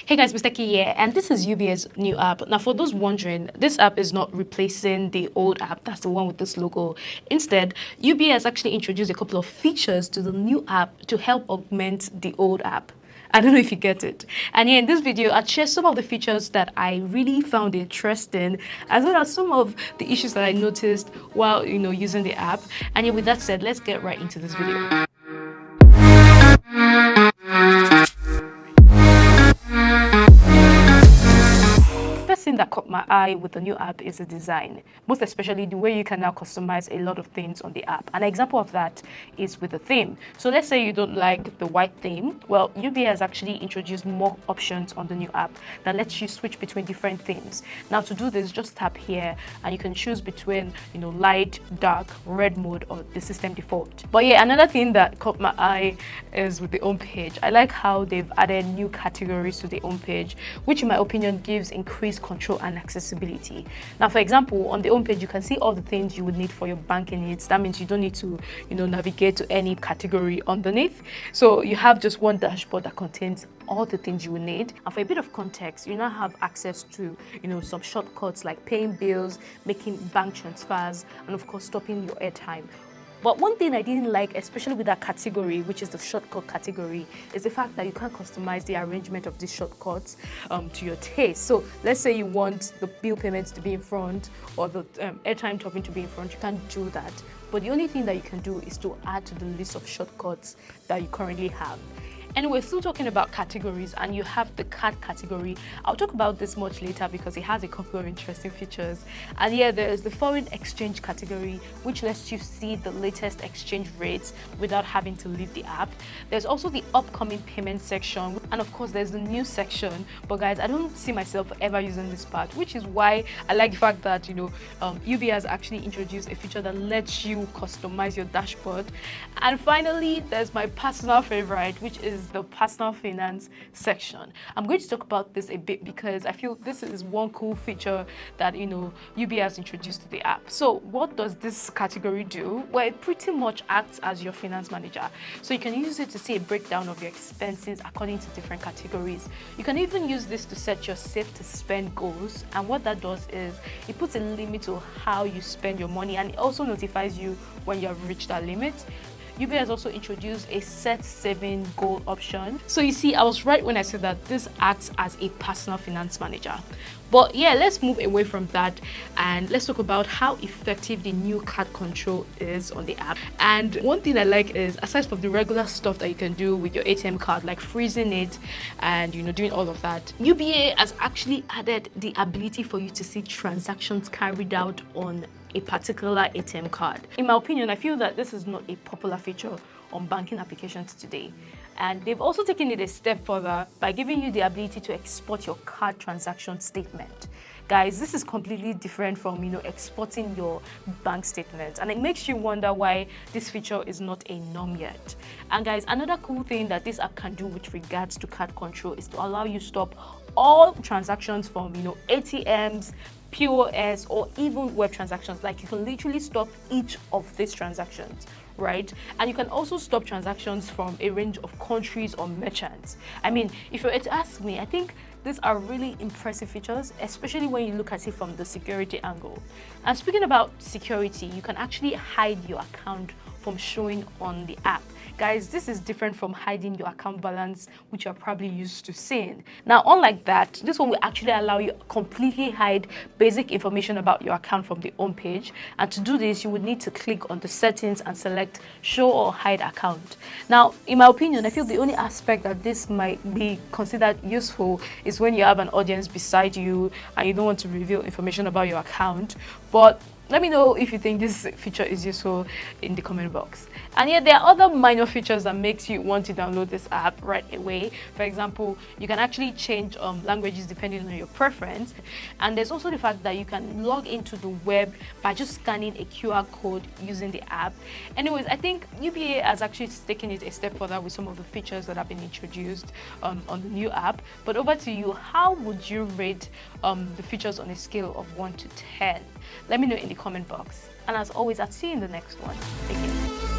Hey guys, Mr. Key here, and this is UBA's new app. Now, for those wondering, this app is not replacing the old app. That's the one with this logo. Instead, UBA has actually introduced a couple of features to the new app to help augment the old app. I don't know if you get it. And here in this video, I'll share some of the features that I really found interesting, as well as some of the issues that I noticed while using the app. And yeah, with that said, let's get right into this video. First thing that caught my eye with the new app is the design, most especially the way you can now customize a lot of things on the app. An example of that is with the theme. So let's say you don't like the white theme. Well, UBA has actually introduced more options on the new app that lets you switch between different themes. Now to do this, just tap here and you can choose between light, dark, red mode, or the system default. But yeah, another thing that caught my eye is with the home page. I like how they've added new categories to the home page, which in my opinion gives increased control and accessibility. Now, for example, on the home page, you can see all the things you would need for your banking needs. That means you don't need to, navigate to any category underneath. So you have just one dashboard that contains all the things you will need. And for a bit of context, you now have access to, some shortcuts like paying bills, making bank transfers, and of course, stopping your airtime. But one thing I didn't like, especially with that category, which is the shortcut category, is the fact that you can't customize the arrangement of these shortcuts to your taste. So let's say you want the bill payments to be in front or the airtime topping to be in front. You can't do that. But the only thing that you can do is to add to the list of shortcuts that you currently have. And we're still talking about categories, and you have the card category. I'll talk about this much later because it has a couple of interesting features. And yeah, there's the foreign exchange category, which lets you see the latest exchange rates without having to leave the app. There's also the upcoming payment section, and of course there's the news section. But guys, I don't see myself ever using this part, which is why I like the fact that UBA has actually introduced a feature that lets you customize your dashboard. And finally, there's my personal favorite, which is the personal finance section. I'm going to talk about this a bit because I feel this is one cool feature that UBA has introduced to the app. So what does this category do? Well, it pretty much acts as your finance manager. So you can use it to see a breakdown of your expenses according to different categories. You can even use this to set your save to spend goals, and what that does is it puts a limit to how you spend your money, and it also notifies you when you have reached that limit. UBA has also introduced a set saving goal option. So you see, I was right when I said that this acts as a personal finance manager. But yeah, let's move away from that and let's talk about how effective the new card control is on the app. And one thing I like is, aside from the regular stuff that you can do with your ATM card, like freezing it and doing all of that, UBA has actually added the ability for you to see transactions carried out on a particular ATM card. In my opinion, I feel that this is not a popular feature on banking applications today. And they've also taken it a step further by giving you the ability to export your card transaction statement. Guys, this is completely different from exporting your bank statement, and it makes you wonder why this feature is not a norm yet. And guys, another cool thing that this app can do with regards to card control is to allow you to stop all transactions from ATMs, POS, or even web transactions. Like, you can literally stop each of these transactions, right? And you can also stop transactions from a range of countries or merchants. I mean, if you were to ask me, I think these are really impressive features, especially when you look at it from the security angle. And speaking about security, you can actually hide your account from showing on the app. Guys, this is different from hiding your account balance, which you're probably used to seeing. Now, unlike that, this one will actually allow you to completely hide basic information about your account from the home page. And to do this, you would need to click on the settings and select show or hide account. Now, in my opinion, I feel the only aspect that this might be considered useful is when you have an audience beside you and you don't want to reveal information about your account. But let me know if you think this feature is useful in the comment box. And yet there are other minor features that makes you want to download this app right away. For example, you can actually change languages depending on your preference. And there's also the fact that you can log into the web by just scanning a QR code using the app. Anyways, I think UBA has actually taken it a step further with some of the features that have been introduced on the new app. But over to you, how would you rate the features on a scale of 1 to 10? Let me know in the comment box. And as always, I'll see you in the next one. Take care.